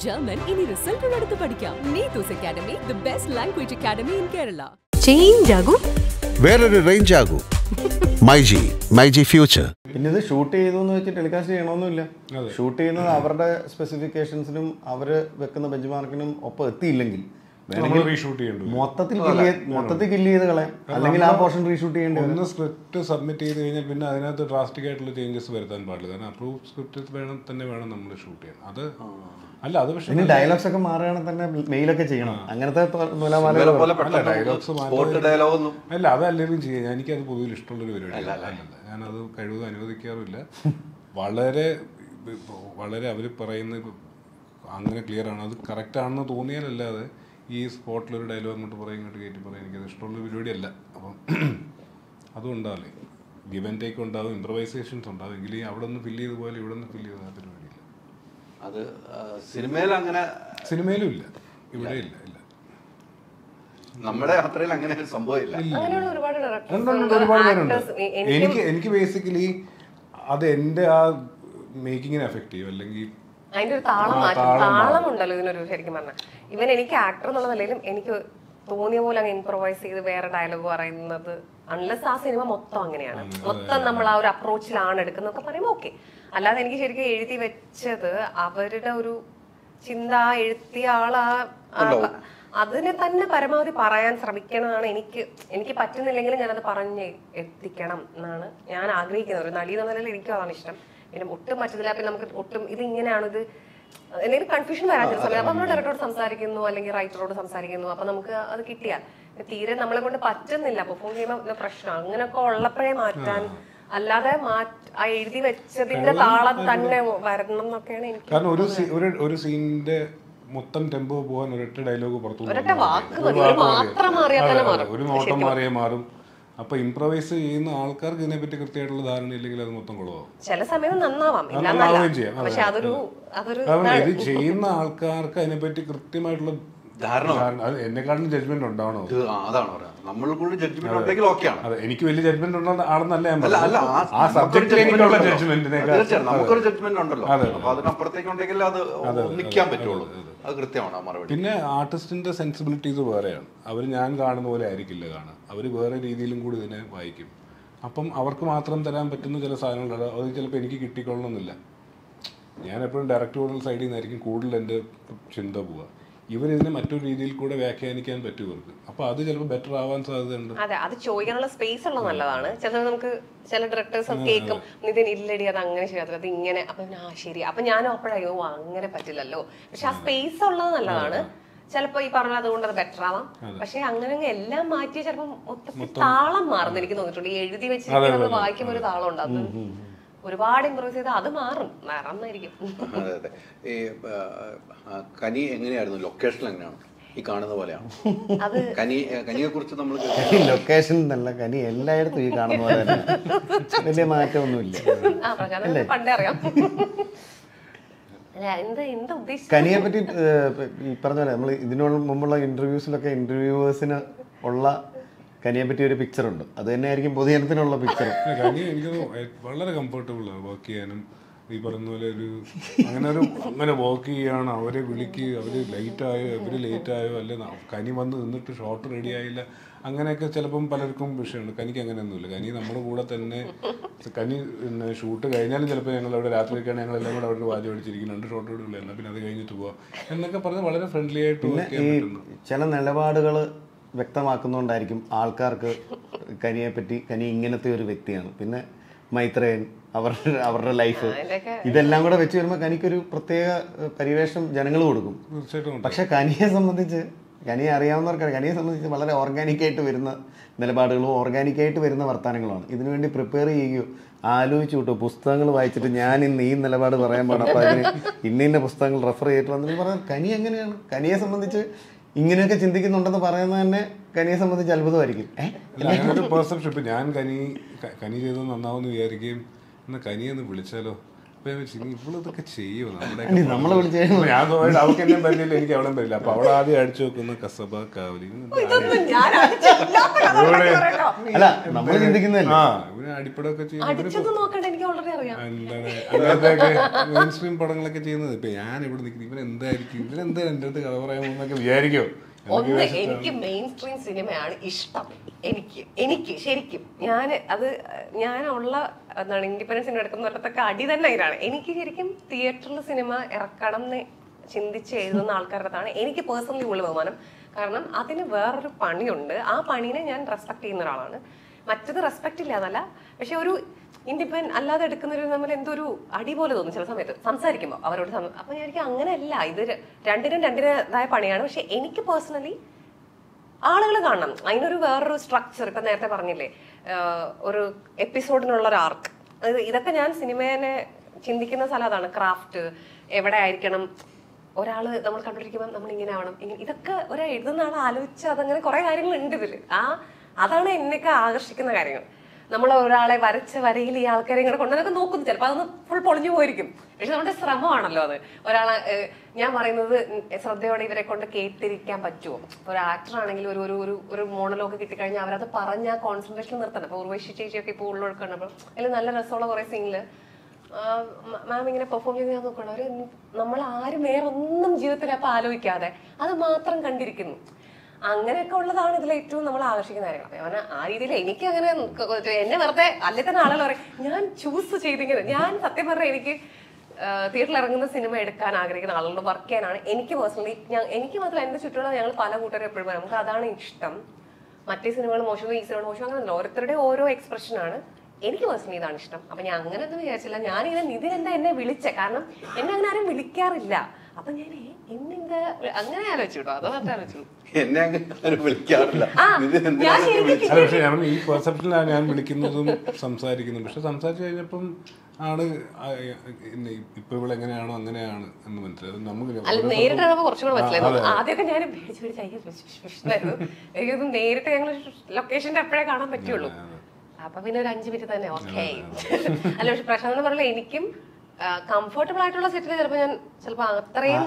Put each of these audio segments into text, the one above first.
German ഇനി റിസൾട്ടുകൾ എടുത്ത് പഠിക്കാം. Neethu's academy, the best language academy in Kerala. Change ആകൂ, വേറൊരു റേഞ്ച് ആകൂ. മൈജി ഫ്യൂച്ചർ. പിന്നെ ഇത് ഷൂട്ട് ചെയ്തു എന്ന് വെച്ച് ടെലികാസ്റ്റ് ചെയ്യണമെന്നില്ല. ഷൂട്ട് ചെയ്യുന്നത് അവരുടെ സ്പെസിഫിക്കേഷൻസിനും അവർ വെക്കുന്ന ബെഞ്ച് മാർക്കിനും ഒപ്പം എത്തിയില്ലെങ്കിൽ മൊത്തത്തിൽ കില്ല് ചെയ്ത് കളയാം, അല്ലെങ്കിൽ ആ പോർഷൻ റീഷൂട്ട് ചെയ്യേണ്ടി വരും. ഒന്ന് സ്ക്രിപ്റ്റ് സബ്മിറ്റ് ചെയ്ത് കഴിഞ്ഞാൽ പിന്നെ അതിനകത്ത് ഡ്രാസ്റ്റിക് ആയിട്ടുള്ള ചേഞ്ചസ് വരുത്താൻ പാടില്ല. കാരണം അപ്രൂവ് സ്ക്രിപ്റ്റ് വേണം നമ്മൾ ഷൂട്ട് ചെയ്യാൻ. അത് അല്ല, അത് പക്ഷേ ഇനി ഡയലോഗ്സ് ഒക്കെ മാറുകയാണെങ്കിൽ തന്നെ മെയിലൊക്കെ ചെയ്യണം. അങ്ങനത്തെ ഡയലോഗ്സ് അല്ല, അതല്ലെങ്കിലും ചെയ്യാം. എനിക്കത് പൊതുവിൽ ഇഷ്ടമുള്ളൊരു പരിപാടി. ഞാനത് കഴിവ് അനുവദിക്കാറില്ല. വളരെ അവർ പറയുന്നത് അങ്ങനെ ക്ലിയർ ആണ്, അത് കറക്റ്റ് ആണെന്ന് തോന്നിയാലല്ലാതെ ഈ സ്പോട്ടിലൊരു ഡയലോഗ് അങ്ങോട്ട് പറയും ഇങ്ങോട്ട് കയറ്റി പറയാം എനിക്കത് ഇഷ്ടമുള്ള പരിപാടിയല്ല. അപ്പം അതും ഉണ്ടാവില്ലേ, ഗിവ് ആൻഡ് ടേക്ക് ഉണ്ടാവും, ഇംപ്രവൈസേഷൻസ് ഉണ്ടാവും. എങ്കിലും അവിടെ ഒന്ന് ഫില്ല് ചെയ്ത് പോലെ ഇവിടെ നിന്ന് ഫില്ല് ചെയ്ത ആ പരിപാടിയില്ല. അത് സിനിമയിലും ഇല്ല, ഇവിടെ ഇല്ല. നമ്മുടെ യാത്രയിൽ അങ്ങനെ ഒരു സംഭവമില്ല. ഒരുപാട് പേരുണ്ട്. എനിക്ക് ബേസിക്കലി അത് എൻ്റെ ആ മേക്കിങ്ങിനെ എഫക്ട് ചെയ്യും. അല്ലെങ്കിൽ അതിന്റെ ഒരു താളമുണ്ടല്ലോ ഇതിനൊരു. ശരിക്കും പറഞ്ഞാൽ ഇവൻ എനിക്ക് ആക്ടർ എന്നുള്ള നിലയിലും എനിക്ക് തോന്നിയ പോലെ അങ്ങ് ഇംപ്രവൈസ് ചെയ്ത് വേറെ ഡയലോഗ് പറയുന്നത്, അൺലെസ് ആ സിനിമ മൊത്തം അങ്ങനെയാണ്, മൊത്തം നമ്മൾ ആ ഒരു അപ്രോച്ചിലാണ് എടുക്കുന്നതൊക്കെ പറയുമ്പോൾ ഓക്കെ. അല്ലാതെ എനിക്ക് ശരിക്കും എഴുതി വെച്ചത് അവരുടെ ഒരു ചിന്ത, എഴുതിയ ആളാ അതിനെ തന്നെ പരമാവധി പറയാൻ ശ്രമിക്കണമെന്നാണ് എനിക്ക് പറ്റുന്നില്ലെങ്കിലും ഞാനത് പറഞ്ഞ് എത്തിക്കണം എന്നാണ് ഞാൻ ആഗ്രഹിക്കുന്നത്. ഒരു നടി എന്ന നിലയിൽ എനിക്കും അതാണ് ഇഷ്ടം. പിന്നെ ഒട്ടും പറ്റത്തില്ല, പിന്നെ നമുക്ക് ഒട്ടും ഇത് ഇങ്ങനെയാണ്, ഇത് എന്തെങ്കിലും കൺഫ്യൂഷൻ വരാൻ ചില സമയം. അപ്പൊ നമ്മൾ ഡയറക്ടറോട് സംസാരിക്കുന്നു അല്ലെങ്കിൽ റൈറ്ററോട് സംസാരിക്കുന്നു, അപ്പൊ നമുക്ക് അത് കിട്ടിയാൽ തീരെ നമ്മളെ കൊണ്ട് പറ്റുന്നില്ല പെർഫോം ചെയ്യുമ്പോൾ പ്രശ്നം അങ്ങനെയൊക്കെ ഉള്ളപ്പോഴേ മാറ്റാൻ, അല്ലാതെ ആ എഴുതി വെച്ചതിന്റെ താളം തന്നെ വരണം എന്നൊക്കെയാണ് എനിക്ക്. കാരണം ഒരു സീനിന്റെ മൊത്തം ടെമ്പോ പോകാൻ ഒരൊറ്റ ഡയലോഗ് പുറത്തു, ഒരു നോട്ടം മാറിയാൽ മാറും. അപ്പൊ ഇംപ്രവൈസ് ചെയ്യുന്ന ആൾക്കാർക്ക് ഇതിനെപ്പറ്റി കൃത്യമായിട്ടുള്ള ധാരണ ഇല്ലെങ്കിൽ അത് മൊത്തം കുളമാവും. ചില സമയം നന്നാവുകയും ചെയ്യാം. കാരണം ഇത് ചെയ്യുന്ന ആൾക്കാർക്ക് അതിനെപ്പറ്റി കൃത്യമായിട്ടുള്ള എന്നെക്കാളും ജഡ്ജ്മെന്റ് ഉണ്ടാവണോ? അതെ, എനിക്ക് വലിയ ജഡ്ജ്മെന്റ് ഉള്ള ആളെന്നല്ല ഞാൻ പറഞ്ഞത്. ആ സബ്ജക്റ്റിൽ എനിക്കുള്ള ജഡ്ജ്മെന്റിനെ നമുക്കൊരു ജഡ്ജ്മെന്റ് ഉണ്ടല്ലോ, അപ്പൊ അതിനപ്പുറത്തേക്കുണ്ടെങ്കിൽ അത് നിൽക്കാൻ പറ്റുള്ളൂ. അത് കൃത്യമാണ് മറുപടി. പിന്നെ ആർട്ടിസ്റ്റിന്റെ സെൻസിബിലിറ്റീസ് വേറെയാണ്. അവർ ഞാൻ കാണുന്ന പോലെ ആയിരിക്കില്ല കാണുക, അവർ വേറെ രീതിയിലും കൂടി ഇതിനെ വായിക്കും. അപ്പം അവർക്ക് മാത്രം തരാൻ പറ്റുന്ന ചില സാധനങ്ങളുണ്ട്, അത് ചിലപ്പോൾ എനിക്ക് കിട്ടിക്കൊള്ളണമെന്നില്ല. ഞാൻ എപ്പോഴും ഡയറക്ടറുടെ സൈഡിൽ നിന്നായിരിക്കും കൂടുതൽ എൻ്റെ ചിന്ത പോവുക. ഇവരിതിനെ മറ്റൊരു രീതിയിൽ കൂടെ വ്യാഖ്യാനിക്കാൻ പറ്റും ഇവർക്ക്. അപ്പൊ അത് ചിലപ്പോൾ ബെറ്റർ ആവാൻ സാധ്യതയുണ്ട്. അതെ, അത് ചോദിക്കാനുള്ള സ്പേസ് ഉള്ളത് നല്ലതാണ്. ചിലപ്പോൾ നമുക്ക് ചില ഡയറക്ടേഴ്സ് കേൾക്കും, നിതിൻ ഇല്ലടി അത് അങ്ങനെ ചെയ്യാത്തത്, അത് ഇങ്ങനെ. അപ്പൊ ശരി, അപ്പൊ ഞാനും അപ്പോഴോ അങ്ങനെ പറ്റില്ലല്ലോ. പക്ഷെ ആ സ്പേസ് ഉള്ളത് നല്ലതാണ്. ചിലപ്പോ ഈ പറഞ്ഞ അതുകൊണ്ട് അത് ബെറ്റർ ആവാം. പക്ഷെ അങ്ങനെ എല്ലാം മാറ്റിയ ചിലപ്പോൾ മൊത്തത്തിൽ താളം മാറുന്ന എനിക്ക് തോന്നിയിട്ടുണ്ട്. ഈ എഴുതി വെച്ചിട്ട് നമ്മൾ വായിക്കുമ്പോൾ ഒരു താളം ഉണ്ട്, അത് ഒരുപാട് ഇമ്പ്രൂവ് ചെയ്താൽ അത് മാറുന്നായിരിക്കും. അതെ അതെ. ഈ കനി എങ്ങനെയായിരുന്നു? ലൊക്കേഷൻ എങ്ങനെയാണ്? ഈ കാണുന്ന പോലെയാണ് കനിയെ കുറിച്ച് നമ്മൾ ലൊക്കേഷൻ എന്നല്ല, കനി എല്ലായിടത്തും ഈ കാണുന്ന പോലെ തന്നെ, വലിയ മാറ്റമൊന്നുമില്ല. പണ്ടേ അറിയാം കനിയെ പറ്റി. ഈ പറഞ്ഞ പോലെ നമ്മൾ ഇതിനോട് മുമ്പുള്ള ഇന്റർവ്യൂസിലൊക്കെ ഇന്റർവ്യൂവേഴ്സിന് ഉള്ള കനിയെ പറ്റി ഒരു പിക്ചർ ഉണ്ട്, അത് തന്നെ ആയിരിക്കും പൊതുജനത്തിനുള്ള പിക്ചർ. കനി എനിക്ക് വളരെ കംഫർട്ടബിൾ ആണ് വർക്ക് ചെയ്യാനും. ഈ പറഞ്ഞ പോലെ അങ്ങനെ വർക്ക് ചെയ്യാണ്. അവരെ വിളിക്കുക, അവര് ലേറ്റായോ അല്ലെ കനി വന്ന് നിന്നിട്ട് ഷോട്ട് റെഡി ആയില്ല, അങ്ങനെയൊക്കെ ചിലപ്പം പലർക്കും വിഷയമുണ്ട്. കനിക്ക് അങ്ങനെയൊന്നുമില്ല. കനി നമ്മുടെ കൂടെ തന്നെ, കനി ഷൂട്ട് കഴിഞ്ഞാലും ചിലപ്പോൾ ഞങ്ങൾ അവിടെ രാത്രിയൊക്കെയാണ് ഞങ്ങളെല്ലാം കൂടെ അവിടെ വാചം അടിച്ചിരിക്കുന്നുണ്ട്, ഷോട്ട് ഇടില്ല, എന്നാൽ പിന്നെ അത് കഴിഞ്ഞിട്ട് പോവാം എന്നൊക്കെ പറഞ്ഞ് വളരെ ഫ്രണ്ട്ലി ആയിട്ട്. ചില നിലപാടുകൾ വ്യക്തമാക്കുന്നുകൊണ്ടായിരിക്കും ആൾക്കാർക്ക് കനിയെപ്പറ്റി, കനി ഇങ്ങനത്തെ ഒരു വ്യക്തിയാണ്. പിന്നെ മൈത്രേയൻ, അവരുടെ ലൈഫ്, ഇതെല്ലാം കൂടെ വെച്ച് വരുമ്പോൾ കനിക്കൊരു പ്രത്യേക പരിവേഷം ജനങ്ങൾ കൊടുക്കും. പക്ഷെ കനിയെ അറിയാവുന്നവർക്കറിയാം, കനിയെ സംബന്ധിച്ച് വളരെ ഓർഗാനിക്കായിട്ട് വരുന്ന നിലപാടുകളും ഓർഗാനിക്കായിട്ട് വരുന്ന വർത്തമാനങ്ങളുമാണ്. ഇതിനുവേണ്ടി പ്രിപ്പയർ ചെയ്യുകയോ ആലോചിച്ചു കിട്ടും. പുസ്തകങ്ങൾ വായിച്ചിട്ട് ഞാൻ ഇന്ന് ഈ നിലപാട് പറയാൻ പാടും, അപ്പോൾ അതിന് ഇന്ന പുസ്തകങ്ങൾ റെഫർ ചെയ്തിട്ട് വന്നിട്ട് പറഞ്ഞാൽ കനി എങ്ങനെയാണ്? കനിയെ സംബന്ധിച്ച് ഇങ്ങനെയൊക്കെ ചിന്തിക്കുന്നുണ്ടെന്ന് പറയുന്നത് തന്നെ കനിയെ സംബന്ധിച്ച് അത്ഭുതമായിരിക്കും. പെർസെപ്ഷൻ. ഇപ്പം ഞാൻ കനി ചെയ്തത് നന്നാവെന്ന് വിചാരിക്കുകയും എന്നാൽ കനിയെന്ന് വിളിച്ചാലോ, അപ്പൊ ഞാൻ വെച്ചു ഇവളിതൊക്കെ ചെയ്യുമോ നമ്മളെ വിളിച്ച് ഞാൻ തോന്നിയിട്ട് അവൾക്ക് എന്നെ പറ്റില്ല, എനിക്ക് അവളും പറ്റില്ല. അപ്പൊ അവൾ ആദ്യം അടിച്ചു നോക്കുന്ന കസബ കാവലി അല്ല നമ്മൾ ചിന്തിക്കുന്നതല്ലേ. ആ ഇവന് അടിപ്പടമൊക്കെ അടിച്ചത് നോക്കണ്ട, എനിക്ക് ഓൾറെഡി അറിയാം. അങ്ങനത്തെയൊക്കെ മെയിൻ സ്ട്രീം പടങ്ങളൊക്കെ ചെയ്യുന്നത്. ഇപ്പൊ ഞാൻ ഇവിടെ നിൽക്കുന്നത് ഇവനെന്തായിരിക്കും, ഇവനെന്താ എൻ്റെ അടുത്ത് കഥ പറയാമെന്നൊക്കെ വിചാരിക്കോ? ഒന്ന് എനിക്ക് മെയിൻ സ്ട്രീം സിനിമയാണ് ഇഷ്ടം. എനിക്ക് ശരിക്കും ഞാനുള്ള എന്താണ് ഇൻഡിപെൻഡൻസ് സിനിമ എടുക്കുന്നവരത്തൊക്കെ അടി തന്നെ ഇതിനാണ്. എനിക്ക് ശരിക്കും തിയേറ്ററിൽ സിനിമ ഇറക്കണം എന്ന് ചിന്തിച്ച് എഴുതുന്ന ആൾക്കാരുടെ അടുത്താണ് എനിക്ക് പേഴ്സണലി ഉള്ള ബഹുമാനം. കാരണം അതിന് വേറൊരു പണിയുണ്ട്. ആ പണീനെ ഞാൻ റെസ്പെക്ട് ചെയ്യുന്ന ഒരാളാണ്. മറ്റത് റെസ്പെക്ട് ഇല്ല എന്നല്ല, പക്ഷെ ഒരു ഇൻഡിപെൻഡന്റ് അല്ലാതെ എടുക്കുന്നൊരു നമ്മൾ എന്തോ ഒരു അടി പോലെ തോന്നും ചില സമയത്ത് സംസാരിക്കുമ്പോൾ അവരോട്. അപ്പൊ ഞാൻ അങ്ങനെയല്ല, ഇത് രണ്ടിൻ്റെതായ പണിയാണ്. പക്ഷെ എനിക്ക് പേഴ്സണലി ആളുകൾ കാണണം, അതിനൊരു വേറൊരു സ്ട്രക്ചർ. ഇപ്പൊ നേരത്തെ പറഞ്ഞില്ലേ ഒരു എപ്പിസോഡിനുള്ള ഒരു ആർക്ക്, ഇതൊക്കെ ഞാൻ സിനിമേനെ ചിന്തിക്കുന്ന സ്ഥലം അതാണ്. ക്രാഫ്റ്റ് എവിടെ ആയിരിക്കണം, ഒരാള് നമ്മൾ കണ്ടുപിടിക്കുമ്പോൾ നമ്മൾ ഇങ്ങനെ ആവണം, ഇതൊക്കെ എഴുതുന്ന ആൾ ആലോചിച്ച് അതങ്ങനെ കുറെ കാര്യങ്ങളുണ്ട് ഇതില്. അതാണ് എന്നെയൊക്കെ ആകർഷിക്കുന്ന കാര്യങ്ങൾ. നമ്മൾ ഒരാളെ വരച്ച വരയിൽ ഈ ആൾക്കാരെ ഇങ്ങനെ കൊണ്ടുവന്നൊക്കെ നോക്കുന്നു, ചിലപ്പോൾ അതൊന്ന് ഫുൾ പൊളിഞ്ഞു പോയിരിക്കും. പക്ഷെ നമ്മുടെ ശ്രമമാണല്ലോ അത്. ഒരാളെ ഞാൻ പറയുന്നത് ശ്രദ്ധയോടെ ഇവരെ കൊണ്ട് കേട്ടിരിക്കാൻ പറ്റുമോ? ഒരു ആക്ടർ ആണെങ്കിൽ ഒരു മോണലോഗ് കിട്ടിക്കഴിഞ്ഞാൽ അവരത് പറഞ്ഞ ആ കോൺസെൻട്രേഷൻ നിർത്തണം. ഇപ്പൊ ഉർവശി ചേച്ചിയൊക്കെ ഇപ്പോൾ ഉള്ളൊക്കെ കണ്ടപ്പോൾ അതിൽ നല്ല രസമുള്ള കുറെ സീനില് മാം ഇങ്ങനെ പെർഫോം ചെയ്ത് ഞാൻ നോക്കണം, അവര് നമ്മൾ ആരും വേറെ ഒന്നും ജീവിതത്തിൽ അപ്പൊ ആലോചിക്കാതെ അത് മാത്രം കണ്ടിരിക്കുന്നു. അങ്ങനെയൊക്കെ ഉള്ളതാണ് ഇതിൽ ഏറ്റവും നമ്മൾ ആകർഷിക്കുന്ന കാര്യങ്ങൾ. അവന് ആ രീതിയിൽ എനിക്ക് അങ്ങനെ എന്നെ വെറുതെ അല്ലെ തന്നെ ആളുകൾ പറയും ഞാൻ ചൂസ് ചെയ്തിങ്ങനെ. ഞാൻ സത്യം പറഞ്ഞാൽ എനിക്ക് തിയേറ്ററിൽ ഇറങ്ങുന്ന സിനിമ എടുക്കാൻ ആഗ്രഹിക്കുന്ന ആളുകളോട് വർക്ക് ചെയ്യാനാണ് എനിക്ക് പേഴ്സണലി. എനിക്ക് മാത്രമല്ല എൻ്റെ ചുറ്റുമുള്ള ഞങ്ങൾ പല കൂട്ടരും എപ്പോഴും പറയും നമുക്ക് അതാണ് ഇഷ്ടം. മറ്റേ സിനിമകൾ മോശമോ ഈ സിനിമ മോശം അങ്ങനെ ഓരോരുത്തരുടെ ഓരോ എക്സ്പ്രഷനാണ്. എനിക്ക് പേഴ്സണലി ഇതാണ് ഇഷ്ടം. അപ്പൊ ഞാൻ അങ്ങനെ ഒന്നും വിചാരിച്ചില്ല. ഞാനിങ്ങനെ നിതിനെന്താ എന്നെ വിളിച്ചേ, കാരണം എന്നെ അങ്ങനെ ആരും വിളിക്കാറില്ല. അപ്പൊ ഞാൻ എന്നെന്താ അങ്ങനെ ആലോചിച്ചു കേട്ടോ, അതോ മാത്രമേ ആലോചിച്ചു. എന്നെ അങ്ങനെ വിളിക്കാറില്ല. പക്ഷെ ഞാൻ ഈ പെർസെപ്ഷനിലാണ് ഞാൻ വിളിക്കുന്നതും സംസാരിക്കുന്നതും. പക്ഷെ സംസാരിച്ചു കഴിഞ്ഞപ്പം ആണ് ഇപ്പൊ ഇവിടെ എങ്ങനെയാണോ അങ്ങനെയാണ് എന്ന് മനസ്സിലായത്. നമുക്ക് നേരിട്ട് കുറച്ചുകൂടെ മനസ്സിലായിരുന്നു. ആദ്യമൊക്കെ ഞാൻ പേടിച്ചു നേരിട്ട് ഞങ്ങൾ ലൊക്കേഷന്റെ എപ്പോഴേ കാണാൻ പറ്റുള്ളൂ. അപ്പൊ പിന്നെ ഒരു 5 മിനിറ്റ് തന്നെ ഓക്കെ. അല്ല പക്ഷെ പ്രശാന്ത് പറഞ്ഞില്ല, എനിക്കും കംഫർട്ടബിൾ ആയിട്ടുള്ള സെറ്റിൽ ചിലപ്പോ അത്രയും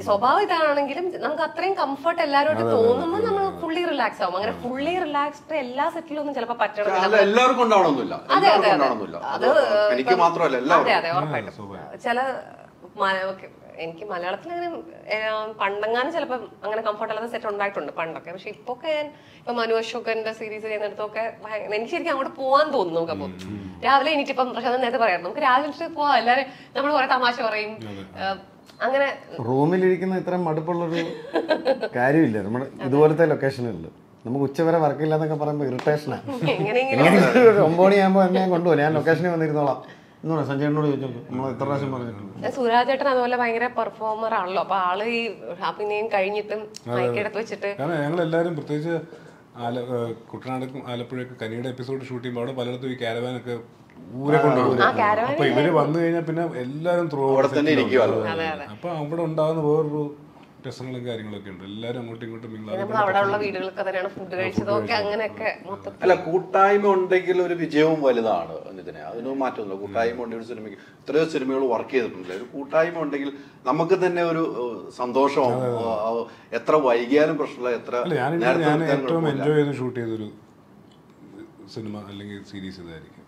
സ്വഭാവം ഇതാണെങ്കിലും നമുക്ക് അത്രയും കംഫർട്ട് എല്ലാവരും തോന്നുമ്പോൾ നമ്മൾ ഫുള്ളി റിലാക്സ് ആവും. അങ്ങനെ ഫുള്ളി റിലാക്സ്ഡ് എല്ലാ സെറ്റിലൊന്നും ചിലപ്പോൾ പറ്റണമെന്നില്ല. എല്ലാവർക്കും ഉണ്ടാവണമെന്നില്ല. അതെ അതെ അത് എനിക്ക് മാത്രമല്ല, അതെ അതെ ഉറപ്പായിട്ടും. ചില എനിക്ക് മലയാളത്തിൽ അങ്ങനെ പണ്ടെങ്ങാനും ചിലപ്പോൾ അങ്ങനെ കംഫർട്ട് അല്ലാത്ത സെറ്റ് ഉണ്ടായിട്ടുണ്ട് പണ്ടൊക്കെ. പക്ഷെ ഇപ്പൊക്കെ ഞാൻ ഇപ്പൊ മനു അശോകന്റെ സീരീസ് ചെയ്യുന്നിടത്തൊക്കെ എനിക്ക് ശരിക്കും അങ്ങോട്ട് പോകാൻ തോന്നുന്നു. നമുക്കപ്പോൾ രാവിലെ എനിക്കിപ്പം പ്രശാന്ത് നേരത്തെ പറയാം നമുക്ക് രാവിലെ പോവാം, എല്ലാവരും നമ്മൾ കുറെ തമാശ പറയും. അങ്ങനെ റൂമിലിരിക്കുന്ന ഇത്രയും മടുപ്പുള്ളൊരു കാര്യമില്ല നമ്മുടെ ഇതുപോലത്തെ ലൊക്കേഷനുകളിൽ. നമുക്ക് ഉച്ചവരെ വർക്കില്ലാന്നൊക്കെ പറയുമ്പോൾ ഇറിറ്റേഷനാണ്. 9 മണിയാകുമ്പോൾ എന്നെ കൊണ്ടുപോകും, ഞാൻ ലൊക്കേഷനിൽ വന്നിരുന്നോളാം എന്ന് പറയാം. സഞ്ജയനോട് ചോദിച്ചു നമ്മൾ എത്ര പ്രാവശ്യം പറഞ്ഞിട്ടുണ്ട്. സുരാജ് ചേട്ടൻ അതുപോലെ ഭയങ്കര പെർഫോമർ ആണല്ലോ. അപ്പൊ ആള് ഈ അഭിനയം കഴിഞ്ഞിട്ടും മൈക്കെടുത്ത് വെച്ചിട്ട് ഞങ്ങൾ എല്ലാവരും പ്രത്യേകിച്ച് കുട്ടനാടും ആലപ്പുഴയൊക്കെ കനിയുടെ എപ്പിസോഡ് ഷൂട്ട് ചെയ്യുമ്പോൾ അവിടെ പലയിടത്തും ഈ കാരവാനൊക്കെ ഊരെ കൊണ്ടുപോകും. അപ്പൊ ഇവര് വന്നു കഴിഞ്ഞാൽ പിന്നെ എല്ലാരും ത്രൂ അപ്പൊ അവിടെ ഉണ്ടാകുന്ന വേറൊരു രസങ്ങളും കാര്യങ്ങളൊക്കെ ഉണ്ട്. എല്ലാരും അങ്ങോട്ടും ഇങ്ങോട്ടും അല്ല കൂട്ടായ്മ ഉണ്ടെങ്കിൽ ഒരു വിജയവും വലുതാണ്. ഇതിനെ അതിനൊന്നും മാറ്റമൊന്നുമില്ല. കൂട്ടായ്മ ഉണ്ടെങ്കിൽ ഒരു സിനിമയ്ക്ക് ഇത്രയോ സിനിമകൾ വർക്ക് ചെയ്തിട്ടുണ്ടല്ലേ, ഒരു കൂട്ടായ്മ ഉണ്ടെങ്കിൽ നമുക്ക് തന്നെ ഒരു സന്തോഷവും എത്ര വൈകിയാലും പ്രശ്നമില്ല. എത്ര ഞാൻ ഏറ്റവും എൻജോയ് ചെയ്ത് ഷൂട്ട് ചെയ്തൊരു സിനിമ അല്ലെങ്കിൽ സീരീസ് ഇതായിരിക്കും.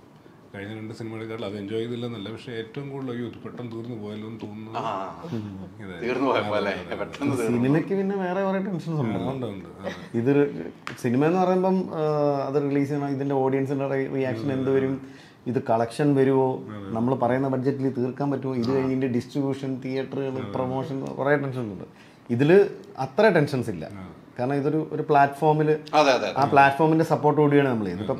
കഴിഞ്ഞ 2 സിനിമകളെക്കാളും അത് എൻജോയ് ചെയ്തില്ലെന്നല്ല, പക്ഷെ ഏറ്റവും കൂടുതൽ പെട്ടെന്ന് തീർന്നു പോയല്ലോ എന്ന് തോന്നുന്നു. സിനിമയ്ക്ക് പിന്നെ വേറെ കുറെ ടെൻഷൻസ് ഉണ്ട്. ഇതൊരു സിനിമ എന്ന് പറയുമ്പം അത് റിലീസ് ചെയ്യണം, ഇതിന്റെ ഓഡിയൻസിന്റെ റിയാക്ഷൻ എന്ത് വരും, ഇത് കളക്ഷൻ വരുമോ, നമ്മൾ പറയുന്ന ബഡ്ജറ്റിൽ തീർക്കാൻ പറ്റുമോ, ഇത് കഴിഞ്ഞിട്ട് ഡിസ്ട്രിബ്യൂഷൻ, തിയേറ്ററുകൾ, പ്രൊമോഷൻ, കുറേ ടെൻഷൻസ് ഉണ്ട്. ഇതിൽ അത്ര ടെൻഷൻസ് ഇല്ല. കാരണം ഇതൊരു പ്ലാറ്റ്ഫോമിൽ ആ പ്ലാറ്റ്ഫോമിന്റെ സപ്പോർട്ട് കൂടിയാണ് നമ്മൾ ചെയ്യുന്നത്. ഇപ്പൊ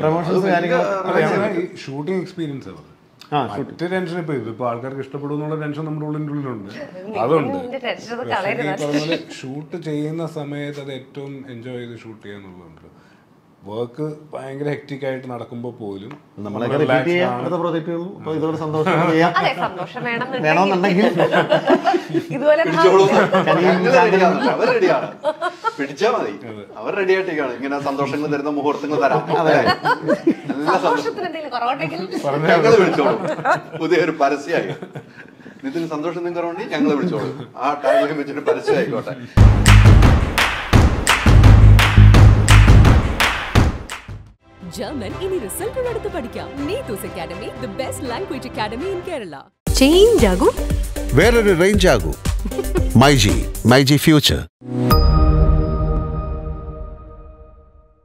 പ്രൊമോഷൻസ് കാര്യങ്ങൾ ഷൂട്ടിംഗ് എക്സ്പീരിയൻസ് മറ്റേ ടെൻഷൻ ഇപ്പൊ ആൾക്കാർക്ക് ഇഷ്ടപ്പെടും എന്നുള്ള ടെൻഷൻ നമ്മുടെ ഉള്ളിലുണ്ട്. അതുണ്ട്. ഷൂട്ട് ചെയ്യുന്ന സമയത്ത് അത് ഏറ്റവും എൻജോയ് ചെയ്ത് ഷൂട്ട് ചെയ്യാന്നുള്ളതുണ്ട്. വർക്ക് ഭയങ്കര ഹെക്റ്റിക് ആയിട്ട് നടക്കുമ്പോൾ പോലും നമ്മളൊക്കെ റിപ്പീറ്റ് ചെയ്യാം അടുത്ത പ്രോജക്റ്റ് അപ്പോൾ ഇതോടെ സന്തോഷം ചെയ്യാം അതെ സന്തോഷം വേണമെന്നുണ്ടെങ്കിൽ ഇതുപോലെ അവർ റെഡിയാണ്, പിടിച്ചാൽ മതി. അവർ റെഡി ആയിട്ടേക്കാണ് ഇങ്ങനെ സന്തോഷങ്ങൾ തരുന്ന മുഹൂർത്തങ്ങൾ തരാം. എല്ലാ സന്തോഷത്തിന് എന്തെങ്കിലും കുറവുണ്ടെങ്കിൽ ഞങ്ങൾ വിളിച്ചോളൂ. പുതിയൊരു പരസ്യമായി നിതിന് സന്തോഷം നിങ്ങൾക്ക് കുറവുണ്ടെങ്കിൽ ഞങ്ങൾ വിളിച്ചോളൂ. ആ ടൈമിൽ വെച്ചിട്ട് പരസ്യം ആയിക്കോട്ടെ. ജർമ്മൻ ഇനി റിസൾട്ടുകളെടുത്ത് പഠിക്കാം. Neethu's academy, the best language academy in Kerala. വേറൊരു റേഞ്ച് ആകൂ. മൈജി ഫ്യൂച്ചർ.